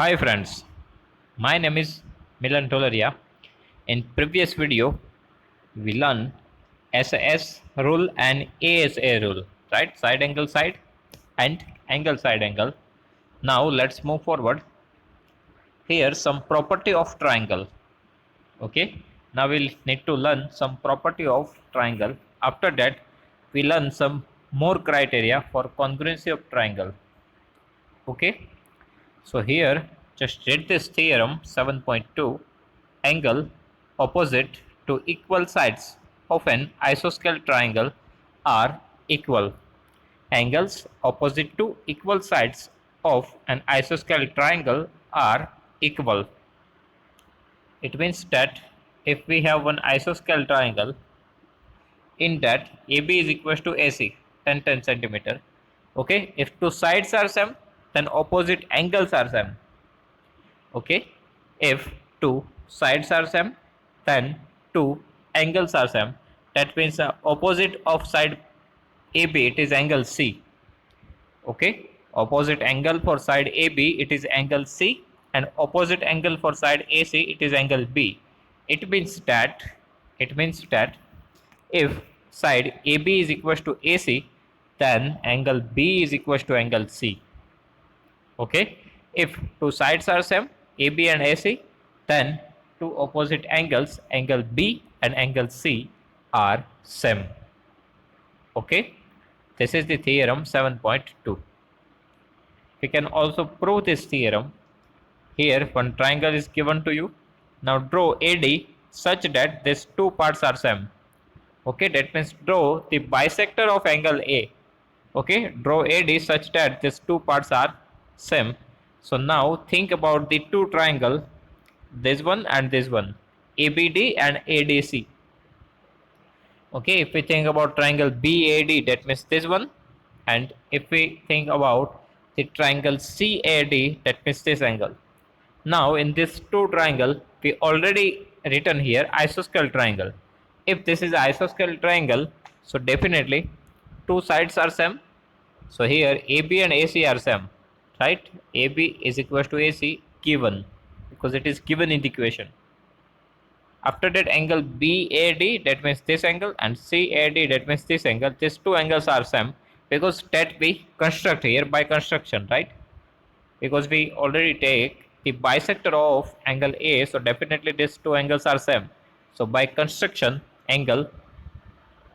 Hi friends, my name is Milan Tolaria. In previous video, we learned SAS rule and ASA rule, right? Side angle side and angle side angle. Now let's move forward. Here some property of triangle. Okay. Now we'll need to learn some property of triangle. After that, we learn some more criteria for congruency of triangle. Okay. So here just read this theorem 7.2. Angle opposite to equal sides of an isosceles triangle are equal. Angles opposite to equal sides of an isosceles triangle are equal. It means that if we have one isosceles triangle, in that AB is equal to AC 10 centimeter. Okay, if two sides are same, then opposite angles are same. Okay, if two sides are same, then two angles are same. That means the opposite of side AB, it is angle C. Okay, opposite angle for side AB, it is angle C, and opposite angle for side AC, it is angle B. It means that if side AB is equal to AC, then angle B is equal to angle C. Okay, if two sides are same, AB and AC, then two opposite angles, angle B and angle C, are same. Okay, this is the theorem 7.2. We can also prove this theorem. Here one triangle is given to you. Now draw AD such that these two parts are same. Okay, that means draw the bisector of angle A. Okay, draw AD such that these two parts are same. So now think about the two triangle, this one and this one, ABD and ADC. Okay, if we think about triangle BAD, that means this one, and if we think about the triangle CAD, that means this angle. Now in this two triangle, we already written here isosceles triangle. If this is isosceles triangle, so definitely two sides are same. So here AB and AC are same, right? AB is equal to AC given, because it is given in the equation. After that, angle BAD, that means this angle, and CAD, that means this angle. These two angles are same because that we construct here by construction, right? Because we already take the bisector of angle A, so definitely these two angles are same. So by construction, angle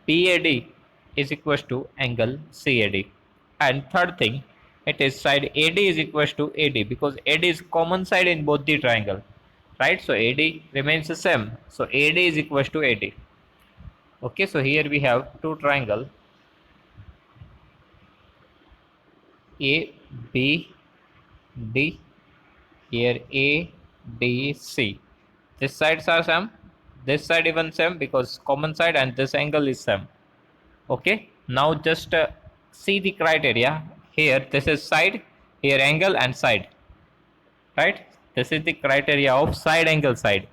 BAD is equal to angle CAD. And third thing, it is side AD is equal to AD, because AD is common side in both the triangle, right? So AD remains the same. So AD is equal to AD. Okay, so here we have two triangle A B D. Here A D C. This sides are same. This side even same because common side, and this angle is same. Okay, now just see the criteria. Here this is side, here angle and side, right? This is the criteria of side angle side,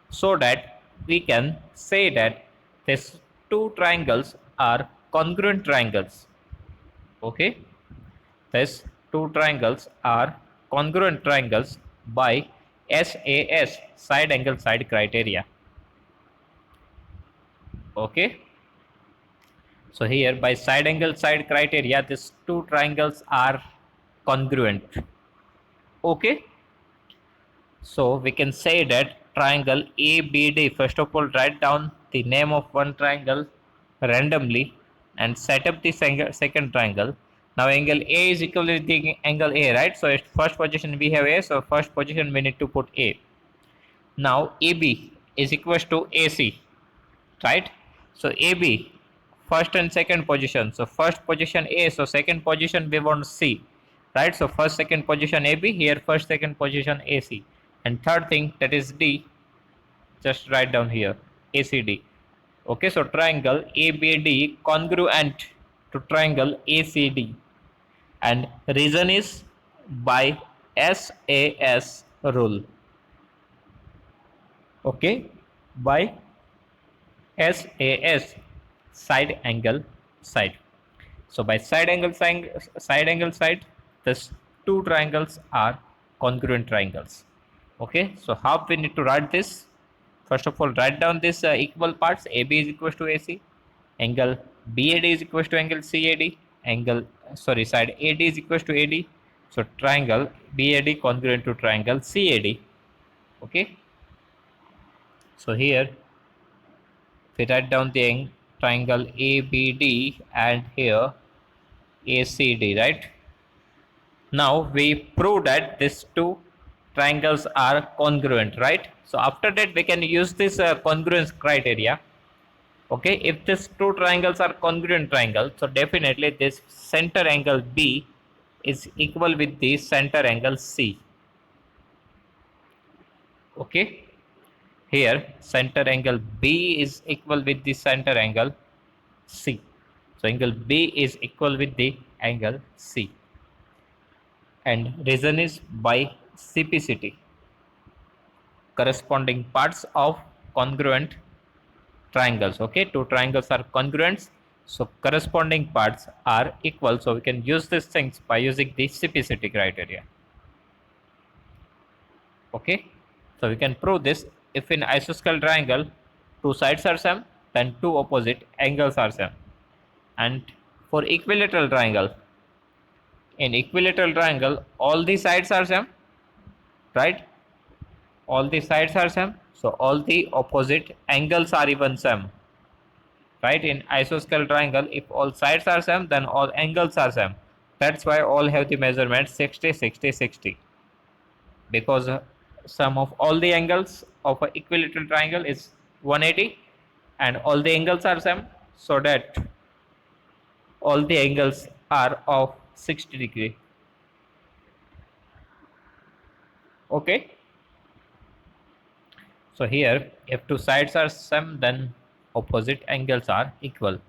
so that we can say that these two triangles are congruent triangles. Okay, these two triangles are congruent triangles by SAS, side angle side criteria. Okay, so here by side angle side criteria, these two triangles are congruent. Okay, so we can say that triangle ABD, first of all write down the name of one triangle randomly and set up the second triangle. Now angle A is equal to the angle A, right? So at first position we have A, so first position we need to put A. Now AB is equal to AC, right? So AB, first and second position. So first position A, so second position we want C, right? So first second position AB, here first second position AC, and third thing, that is D, just write down here ACD. Okay, so triangle ABD congruent to triangle ACD, and reason is by SAS rule. Okay, by SAS, side angle side. So by side angle side, these two triangles are congruent triangles. Okay, so how we need to write this? First of all, write down this equal parts. AB is equals to AC, angle BAD is equals to angle CAD, angle side AD is equals to AD. So triangle BAD congruent to triangle CAD. Okay, so here we write down the triangle ABD and here ACD, right? Now we prove that these two triangles are congruent, right? So after that we can use this congruence criteria. Okay, if these two triangles are congruent triangles, so definitely this center angle B is equal with the center angle C. Okay, here center angle B is equal with the center angle C. So angle B is equal with the angle C. And reason is by CPCT, corresponding parts of congruent triangles. Okay, two triangles are congruent, so corresponding parts are equal. So we can use these things by using the CPCT criteria. Okay, so we can prove this. If in isosceles triangle two sides are same, then two opposite angles are same. And for equilateral triangle, in equilateral triangle all the sides are same, right? All the sides are same, so all the opposite angles are even same, right? In isosceles triangle, if all sides are same, then all angles are same. That's why all have the measurement 60 60 60, because sum of all the angles of an equilateral triangle is 180 and all the angles are same, so that all the angles are of 60 degree. Okay, so here if two sides are same, then opposite angles are equal.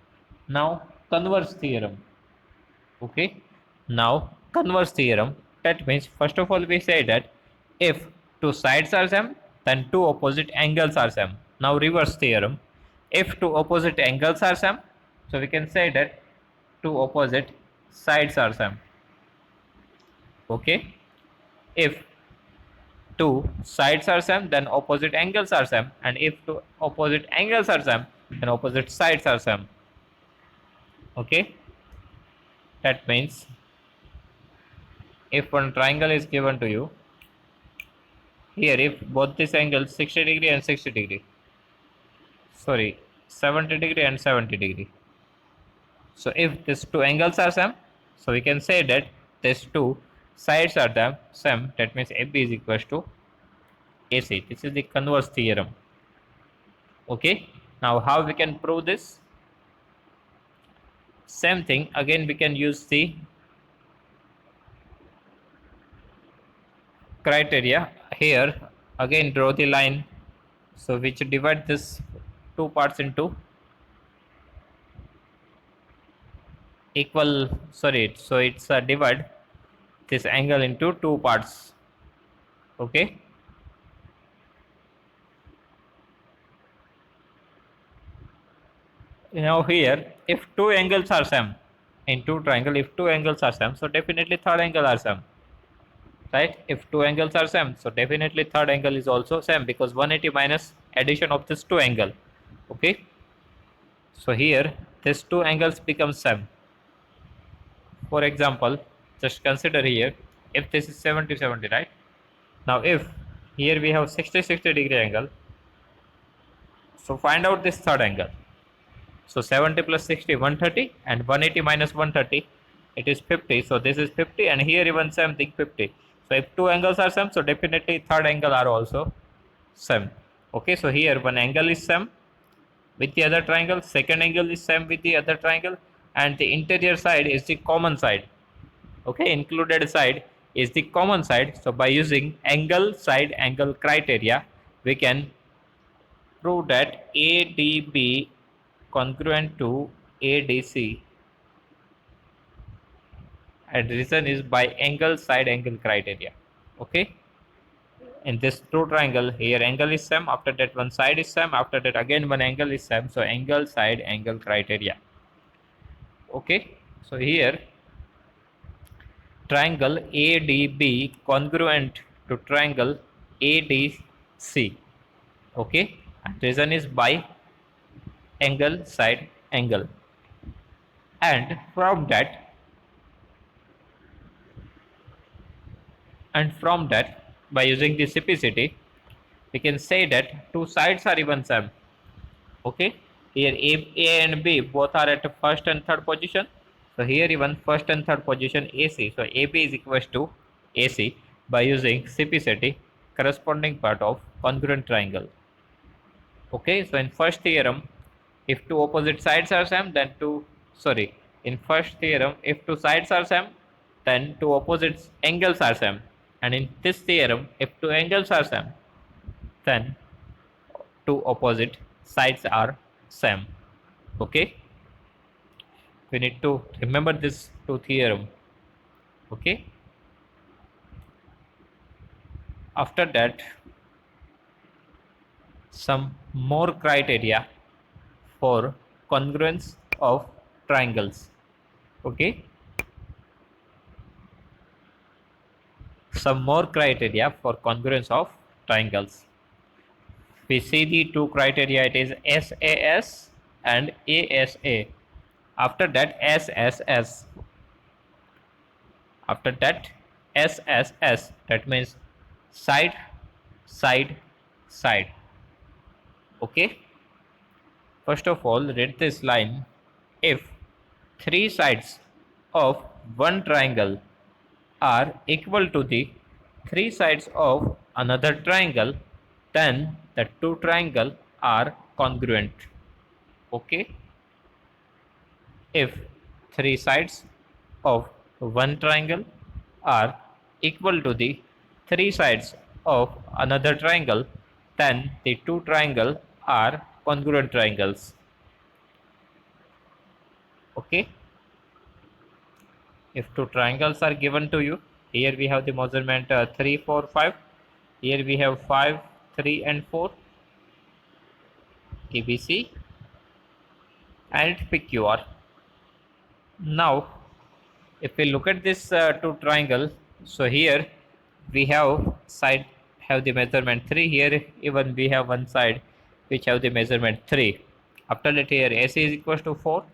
Now converse theorem. Okay, now converse theorem, that means first of all we say that if two sides are same, then two opposite angles are same. Now reverse theorem, if two opposite angles are same, so we can say that two opposite sides are same. Okay, if two sides are same, then opposite angles are same, and if two opposite angles are same, then opposite sides are same. Okay, that means if one triangle is given to you, here if both these angles 60 degree and 60 degree, sorry, 70 degree and 70 degree, so if these two angles are same, so we can say that these two sides are the same, that means AB is equals to AC. This is the converse theorem. Okay, now how we can prove this? Same thing, again we can use the criteria. Here again draw the line, so which divide this two parts into equal, sorry, so it's divide this angle into two parts. Okay, now here if two angles are same in two triangle, if two angles are same, so definitely third angle are same, right? If two angles are same, so definitely third angle is also same, because 180 minus addition of this two angle. Okay, so here these two angles become same. For example, just consider here, if this is 70 70, right? Now if here we have 60 60 degree angle, so find out this third angle. So 70 plus 60 130, and 180 minus 130, it is 50. So this is 50, and here even same thing 50. So if two angles are same, so definitely third angle are also same. Okay, so here one angle is same with the other triangle, second angle is same with the other triangle, and the interior side is the common side. Okay, included side is the common side. So by using angle side angle criteria, we can prove that ADB congruent to ADC, and reason is by angle side angle criteria. Okay, in this two triangle, here angle is same, after that one side is same, after that again one angle is same, so angle side angle criteria. Okay, so here triangle ADB congruent to triangle ADC. Okay, and reason is by angle side angle, and from that by using the simplicity we can say that two sides are even same. Okay, here A and B both are at first and third position, so here even first and third position AC, so AB is equals to AC by using simplicity corresponding part of congruent triangle. Okay, so in first theorem, if two opposite sides are same, then in first theorem, if two sides are same, then two opposite angles are same. And in this theorem, if two angles are same, then two opposite sides are same. Okay, we need to remember this two theorem. Okay, after that, some more criteria for congruence of triangles. Okay, some more criteria for congruence of triangles. We see the two criteria, it is SAS and ASA. After that SSS. After that SSS, that means side, side, side. Okay. First of all, read this line. If three sides of one triangle are equal to the three sides of another triangle, then the two triangles are congruent. Okay, if three sides of one triangle are equal to the three sides of another triangle, then the two triangles are congruent triangles. Okay, if two triangles are given to you, here we have the measurement 3 4 5, here we have 5 3 and 4, ABC and PQR. Now if we look at this two triangle, so here we have the measurement 3, here even we have one side which have the measurement 3. After that, here AC is equals to 4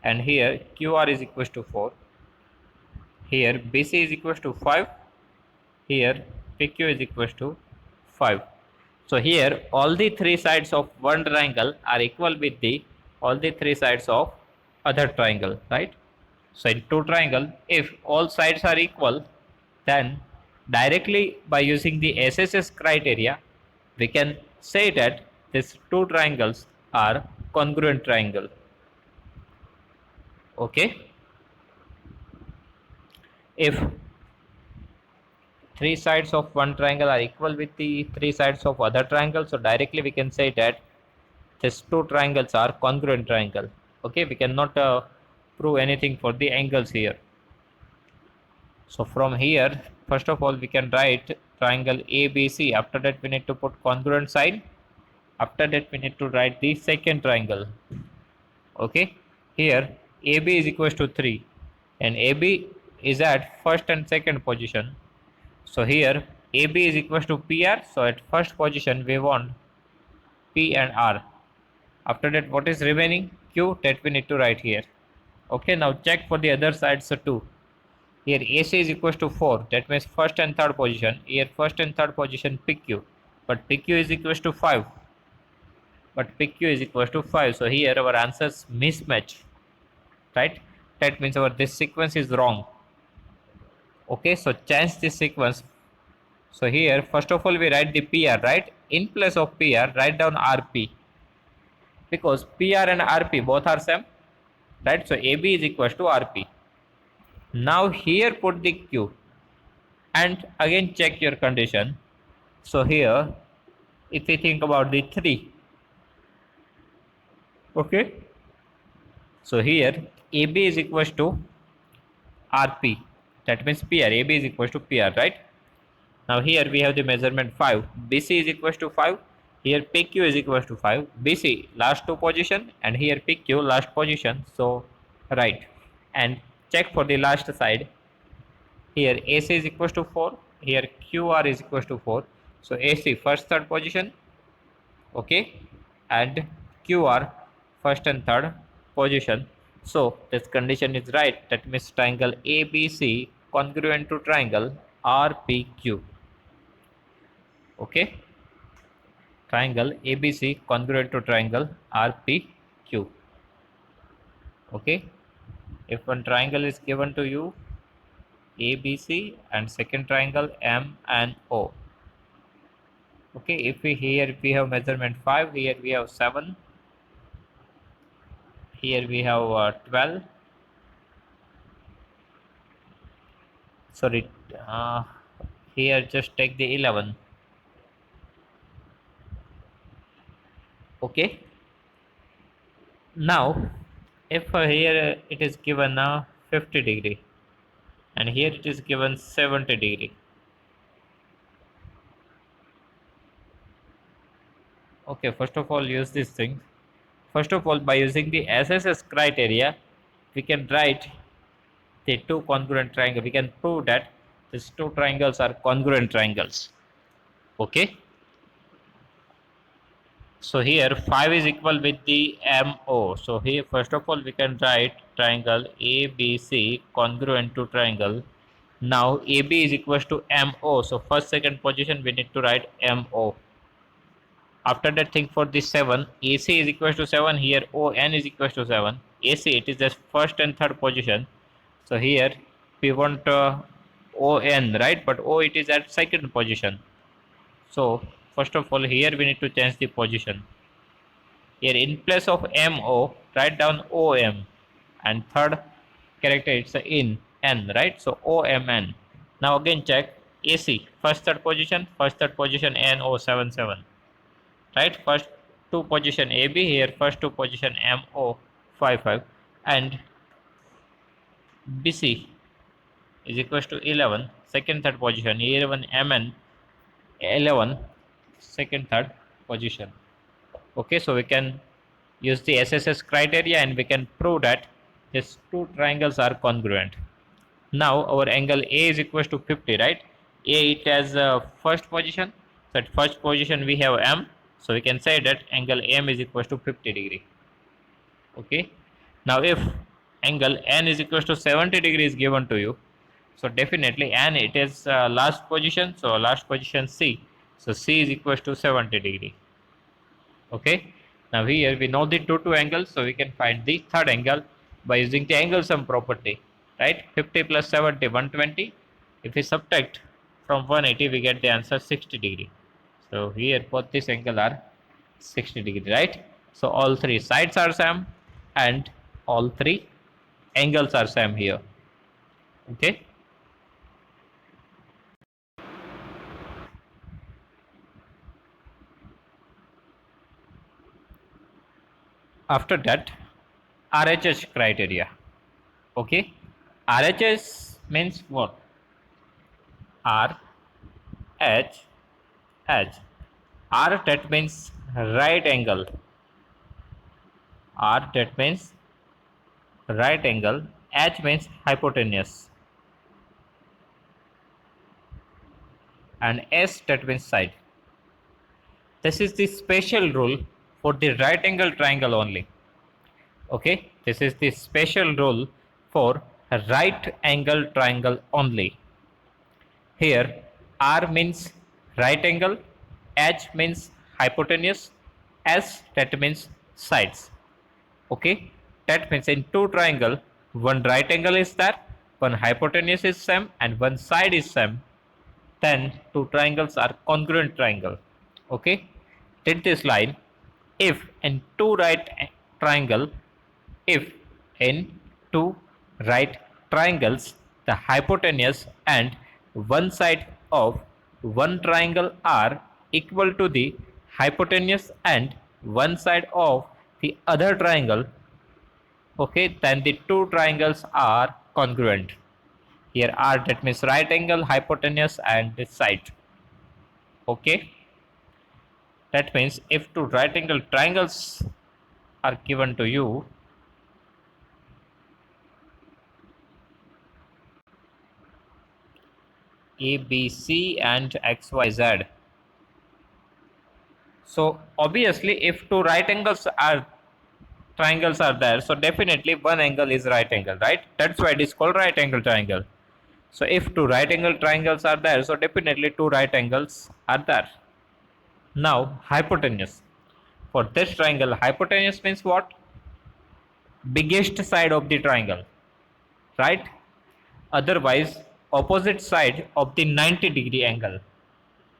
and here QR is equals to 4, here BC is equals to 5, here PQ is equals to 5. So here all the three sides of one triangle are equal with the all the three sides of other triangle, right? So in two triangle, if all sides are equal, then directly by using the SSS criteria, we can say that these two triangles are congruent triangle. Okay. If three sides of one triangle are equal with the three sides of other triangle, so directly we can say that these two triangles are congruent triangle. Okay, we cannot prove anything for the angles here. So from here, first of all, we can write triangle ABC. After that, we need to put congruent side. After that, we need to write the second triangle. Okay, here AB is equals to 3 and AB is at first and second position. So here AB is equals to PR. So at first position, we want P and R. After that, what is remaining? Q, that we need to write here. Okay, now check for the other sides too. Here AC is equals to 4, that means first and third position. Here first and third position PQ, but PQ is equals to 5. So here our answers mismatch, right? That means our this sequence is wrong. Okay, so change this sequence. So here first of all we write the PR, right? In place of PR, write down RP, because PR and RP both are same, right? So AB is equals to RP. Now here put the Q and again check your condition. So here if we think about the 3, okay, so here AB is equals to RP, that means PR, AB is equals to PR, right? Now here we have the measurement 5, BC is equals to 5, here PQ is equals to 5, BC last two position and here PQ last position, so right. And check for the last side, here AC is equals to 4, here QR is equals to 4. So AC first third position, okay, and QR first and third position. So this condition is right. That means triangle ABC congruent to triangle RPQ. Okay, triangle ABC congruent to triangle RPQ. Okay, if one triangle is given to you ABC and second triangle M and O. Okay, if we here we have measurement 5, here we have 7, here we have 12, sorry, here just take the 11. Okay, now if here it is given 50 degree and here it is given 70 degree. Okay, first of all use this thing. First of all, by using the SSS criteria, we can write the two congruent triangles. We can prove that these two triangles are congruent triangles. Okay, so here 5 is equal with the MO. So here first of all we can write triangle ABC congruent to triangle. Now AB is equals to MO. So first second position we need to write MO. After that, think for this 7, AC is equals to 7, here ON is equals to 7. AC, it is the first and third position. So here we want ON, right? But O, it is at second position. So first of all, here we need to change the position. Here in place of MO, write down OM. And third character, it's a in, N, right? So OMN. Now again check AC, first third position, NO77, right? First two position AB, here first two position MO55, and BC is equals to 11, second third position, 11 MN 11, second third position. Okay, so we can use the SSS criteria and we can prove that these two triangles are congruent. Now our angle A is equals to 50, right? A, it has first position. So at first position we have M. So we can say that angle M is equals to 50 degree. Okay. Now if angle N is equals to 70 degree is given to you, so definitely N, it is last position. So last position C. So C is equals to 70 degree. Okay. Now here we know the two angles, so we can find the third angle by using the angle sum property, right? 50 plus 70, 120. If we subtract from 180, we get the answer 60 degree. So here both this angle are 60 degree, right? So all three sides are same and all three angles are same here. Okay. After that, RHS criteria. Okay, RHS means what? R H H. R, that means right angle. R, that means right angle. H means hypotenuse. And S, that means side. This is the special rule for the right angle triangle only. Okay, this is the special rule for a right angle triangle only. Here R means right angle, H means hypotenuse, S, that means sides. Okay, that means in two triangle, one right angle is there, one hypotenuse is same and one side is same, then two triangles are congruent triangle. Okay, take this line. If in two right triangle, if in two right triangles the hypotenuse and one side of one triangle are equal to the hypotenuse and one side of the other triangle, okay, then the two triangles are congruent. Here R, that means right angle, hypotenuse and the side. Okay, that means if two right angle triangles are given to you, ABC and XYZ. So obviously if two right angles are triangles are there, so definitely one angle is right angle, right? That's why it is called right angle triangle. So if two right angle triangles are there, so definitely two right angles are there. Now hypotenuse. For this triangle, hypotenuse means what? Biggest side of the triangle, right? Otherwise opposite side of the 90-degree angle.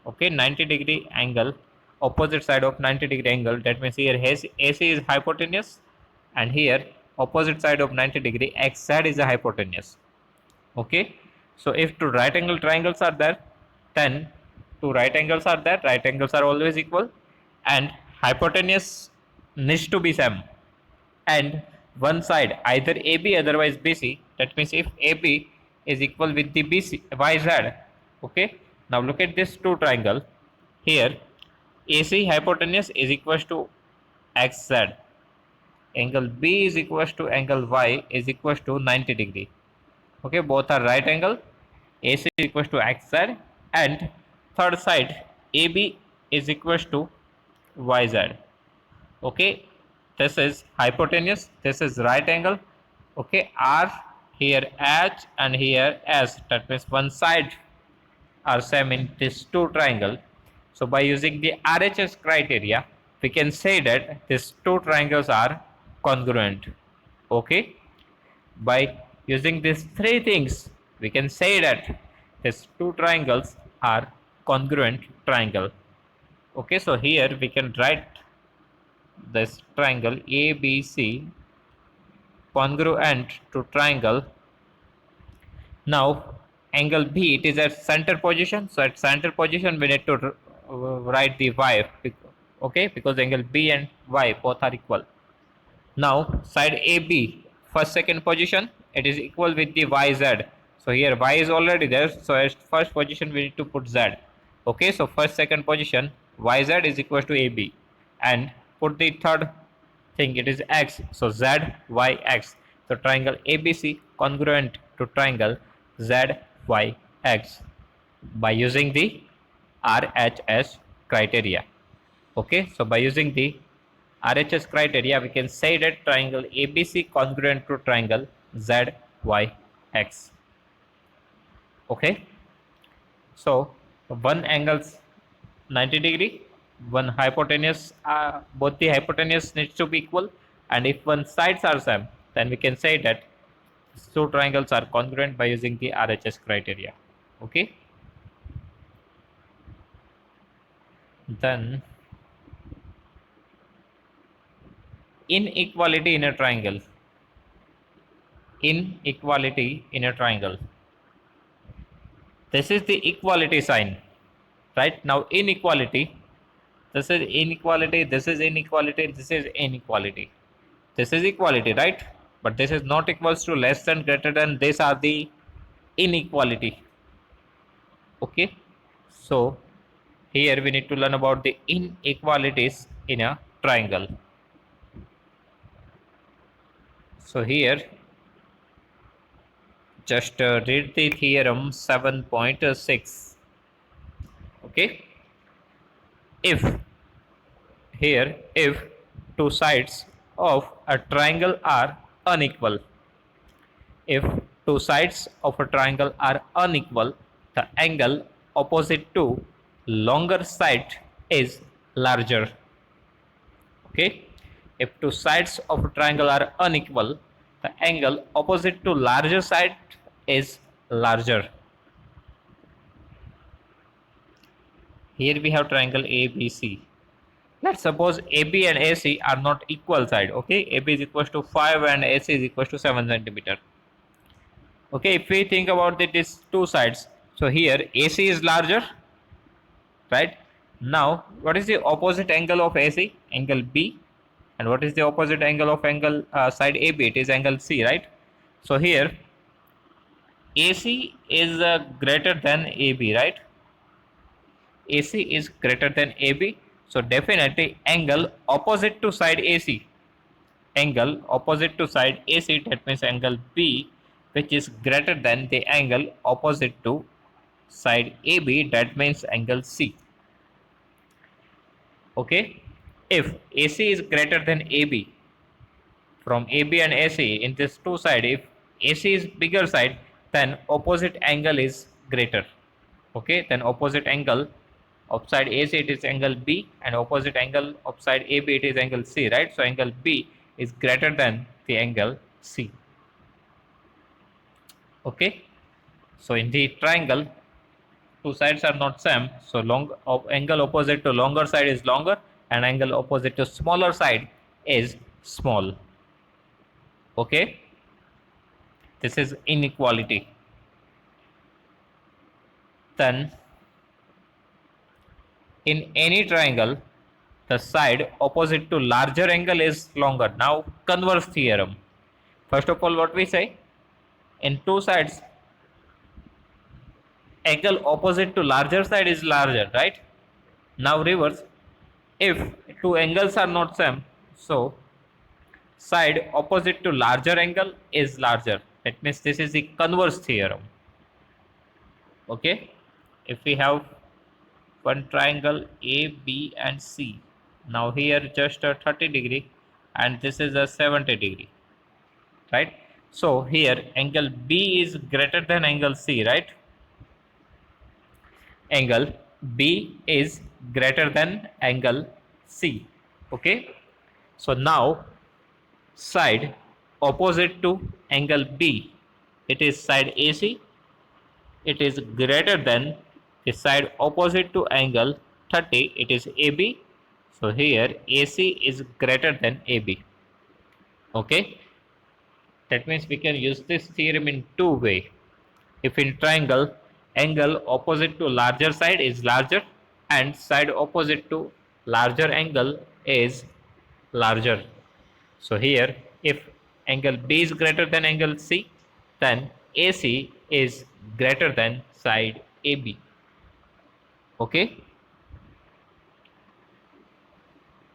Okay, 90-degree angle, opposite side of 90-degree angle. That means here AC is hypotenuse, and here opposite side of 90-degree XZ is a hypotenuse. Okay, so if two right angle triangles are there, then two right angles are there, right angles are always equal, and hypotenuse needs to be same, and one side either AB otherwise BC. That means if AB is equal with the BC YZ. Okay, now look at this two triangle. Here AC hypotenuse is equals to XZ, angle B is equals to angle Y is equals to 90-degree. Okay, both are right angle, AC is equals to XZ, and third side AB is equals to YZ. Okay, this is hypotenuse, this is right angle. Okay, R, here H, and here S. That means one side are same in this two triangle. So by using the RHS criteria, we can say that these two triangles are congruent. Okay, by using these three things, we can say that these two triangles are congruent triangle. Okay, so here we can write this triangle ABC congruent to triangle. Now angle B, it is at center position, so at center position we need to write the Y. Okay, because angle B and Y both are equal. Now side AB, first second position, it is equal with the YZ. So here Y is already there, so at first position we need to put Z. Okay, so first second position YZ is equal to AB, and put the third thing, it is X, so Z Y X. So triangle ABC congruent to triangle Z Y X by using the RHS criteria. Okay, so by using the RHS criteria, we can say that triangle ABC congruent to triangle ZYX. Okay, so one angle's 90-degree, one hypotenuse, both the hypotenuse needs to be equal, and if one sides are same, then we can say that two triangles are congruent by using the RHS criteria. Okay, then inequality in a triangle. Inequality in a triangle. This is the equality sign, right? Now inequality, this is inequality, this is inequality, this is inequality. This is equality, right? But this is not equals to, less than, greater than. These are the inequality. Okay, so here we need to learn about the inequalities in a triangle. So here just read the theorem 7.6. Okay, if here if two sides of a triangle are unequal, if two sides of a triangle are unequal, the angle opposite to longer side is larger. Okay, if two sides of a triangle are unequal, the angle opposite to larger side is larger. Here we have triangle ABC. Let's suppose AB and AC are not equal side. Okay, AB is equals to 5 and AC is equals to 7 centimeter. Okay, if we think about these two sides, so here AC is larger, right? Now what is the opposite angle of AC? Angle B. And what is the opposite angle of angle side AB? It is angle C, right? So here AC is greater than AB, right? AC is greater than AB, so definitely angle opposite to side AC, angle opposite to side AC, that means angle B, which is greater than the angle opposite to side AB, that means angle C. Okay, if AC is greater than AB, from AB and AC in this two side, if AC is bigger side, then opposite angle is greater. Okay, then opposite angle of side AC it is angle B, and opposite angle of side AB it is angle C, right? So angle B is greater than the angle C. Okay, so in the triangle, two sides are not same, so angle opposite to longer side is longer, and angle opposite to smaller side is small. Okay, this is inequality. Then in any triangle, the side opposite to larger angle is longer. Now converse theorem. First of all, what we say, in two sides, angle opposite to larger side is larger, right? Now reverse, if two angles are not same, so side opposite to larger angle is larger. That means this is the converse theorem. Okay, if we have one triangle A, B and C, now here just a 30-degree and this is a 70-degree, right? So here angle B is greater than angle C, right? Angle B is greater than angle C. Okay, so now side opposite to angle B, it is side AC, it is greater than the side opposite to angle 30, it is AB. So here AC is greater than AB. Okay, that means we can use this theorem in two ways. If in triangle, angle opposite to larger side is larger and side opposite to larger angle is larger. So here, if angle B is greater than angle C, then AC is greater than side AB. Okay.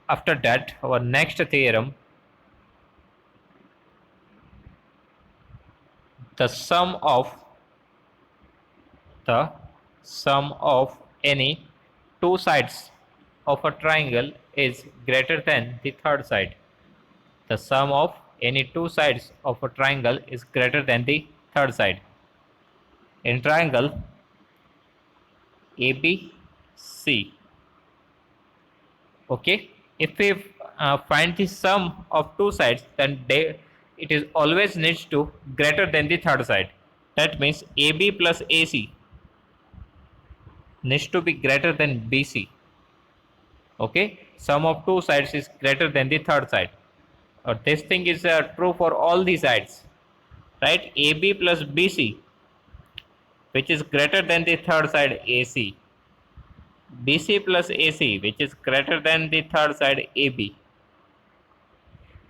After that, our next theorem, the sum of any two sides of a triangle is greater than the third side. The sum of any two sides of a triangle is greater than the third side. In triangle ABC, okay, if we find the sum of two sides, then it is always needs to greater than the third side. That means AB plus AC needs to be greater than BC. Okay, sum of two sides is greater than the third side. This thing is true for all the sides, right? AB plus BC, which is greater than the third side AC. BC plus AC, which is greater than the third side AB.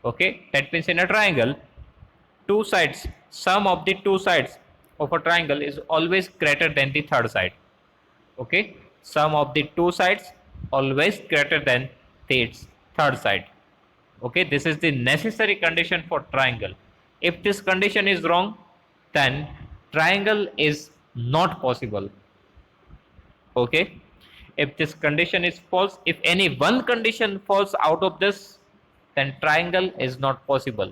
Okay, that means in a triangle, two sides, sum of the two sides of a triangle is always greater than the third side. Okay, sum of the two sides always greater than its third side. Okay, this is the necessary condition for triangle. If this condition is wrong, then triangle is not possible. Okay, if this condition is false, if any one condition falls out of this, then triangle is not possible.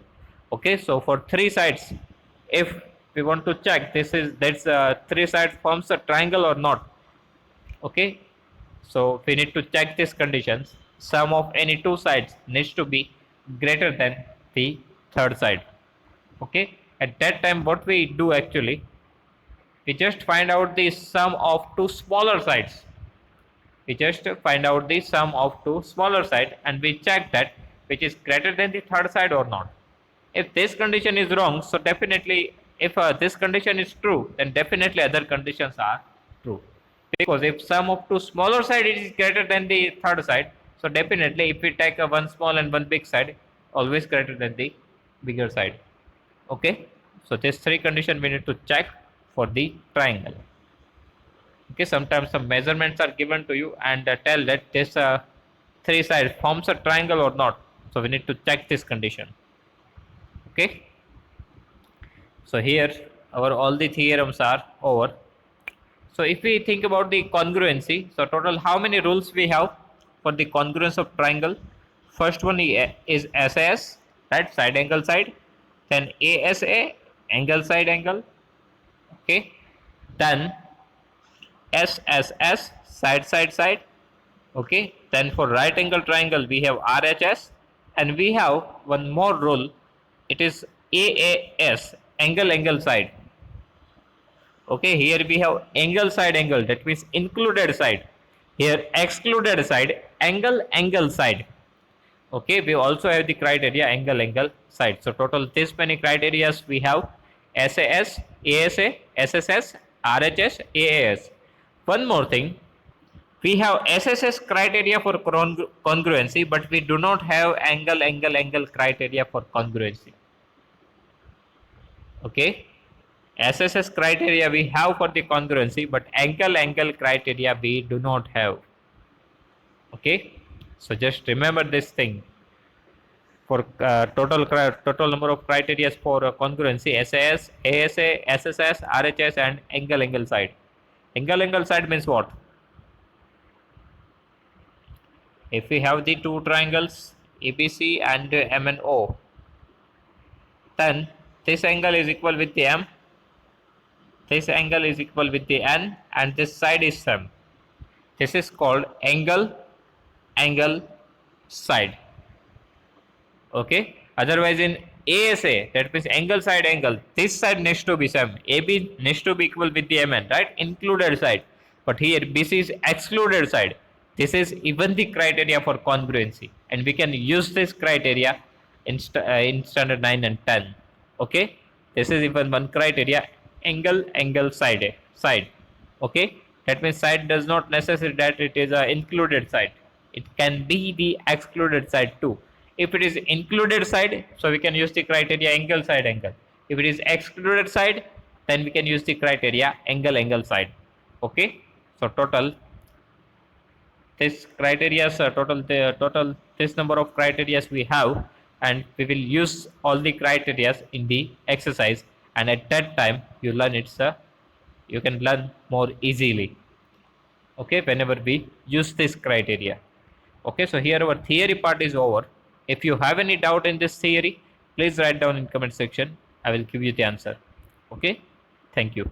Okay, so for three sides, if we want to check that's three sides forms a triangle or not. Okay, so we need to check these conditions. Sum of any two sides needs to be greater than the third side. Okay, at that time what we do actually, we just find out the sum of two smaller sides. We just find out the sum of two smaller sides and we check that which is greater than the third side or not. If this condition is wrong, so definitely if this condition is true, then definitely other conditions are true. Because if sum of two smaller side is greater than the third side, so definitely if we take a one small and one big side, always greater than the bigger side. Okay, so these three conditions we need to check for the triangle. Okay, sometimes some measurements are given to you and tell that this three sides forms a triangle or not, so we need to check this condition. Okay, so here our all the theorems are over. So if we think about the congruency, so total how many rules we have for the congruence of triangle? First one is SAS, right, side angle side. Then ASA, angle side angle. Okay. Then SSS, side side side. Okay. Then for right angle triangle we have RHS, and we have one more rule. It is AAS, angle angle side. Okay, here we have angle side angle, that means included side. Here excluded side, angle angle side. Okay, we also have the criteria angle angle side. So total this many criterias we have: SAS, ASA, SSS, RHS, AAS. One more thing, we have SSS criteria for congruency, but we do not have angle angle angle criteria for congruency. Okay, SSS criteria we have for the congruency, but angle angle criteria we do not have. Okay, so just remember this thing. For total number of criteria for congruency: SAS, ASA, SSS, RHS, and angle angle side. Angle angle side means what? If we have the two triangles ABC and MNO, then this angle is equal with the M, this angle is equal with the N, and this side is same. This is called angle angle side. Okay, otherwise in ASA, that means angle side angle, this side needs to be same, AB needs to be equal with the MN, right, included side. But here BC is excluded side. This is even the criteria for congruency, and we can use this criteria in standard 9 and 10. Okay, this is even one criteria, angle angle side. Okay, that means side does not necessarily that it is a included side, it can be the excluded side too. If it is included side, so we can use the criteria angle side angle. If it is excluded side, then we can use the criteria angle angle side. Okay, so total this criteria, total this number of criteria we have, and we will use all the criteria in the exercise, and at that time you learn you can learn more easily. Okay, whenever we use this criteria. Okay, so here our theory part is over. If you have any doubt in this theory, please write down in comment section. I will give you the answer. Okay, thank you.